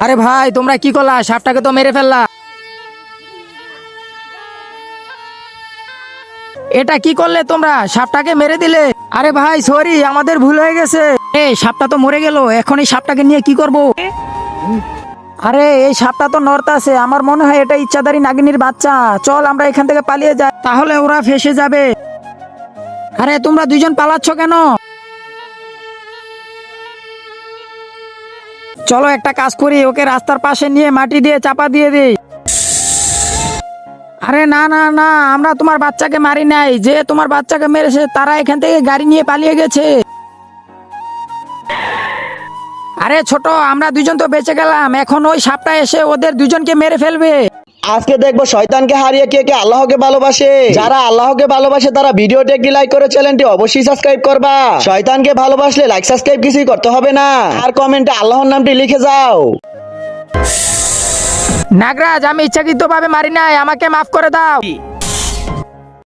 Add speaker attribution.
Speaker 1: আরে ভাই তোমরা কি করলা? সাপটাকে তো মেরে ফেললা। এটা কি করলে তোমরা? সাপটাকে মেরে দিলে। আরে ভাই সরি, আমাদের ভুল হয়ে গেছে। এই সাপটা তো মরে গেল, এখন এই সাপটাকে নিয়ে কি করব? আরে এই সাপটা তো নর্থ আছে, আমার মনে হয় এটা ইচ্ছাধারী নাগিনীর বাচ্চা। চল আমরা এখান থেকে পালিয়ে যাই, তাহলে ওরা ফেসে যাবে। আরে তোমরা দুইজন পালাচ্ছ কেন? চলো একটা কাজ করি, ওকে রাস্তার পাশে নিয়ে মাটি দিয়ে চাপা দিয়ে দিই। আরে না না না, আমরা তোমার বাচ্চাকে মারি নাই। যে তোমার বাচ্চাকে মেরেছে তারা এখান থেকে গাড়ি নিয়ে পালিয়ে গেছে। আরে ছোট, আমরা দুজন তো বেঁচে গেলাম, এখন ওই সাপটা এসে ওদের দুজনকে মেরে ফেলবে।
Speaker 2: আজকে দেখবো শয়তানকে হারিয়ে কে কে আল্লাহকে ভালোবাসে। যারা আল্লাহকে ভালোবাসে তারা ভিডিওটি একটি লাইক করে চ্যানেলটি অবশ্যই সাবস্ক্রাইব করবা। শয়তানকে ভালোবাসলে লাইক সাবস্ক্রাইব কিছুই করতে হবে না, আর কমেন্টে আল্লাহর নামটি লিখে যাও।
Speaker 1: নাগরাজ, আমি ইচ্ছাকৃত ভাবে মারি নাই, আমাকে মাফ করে দাও।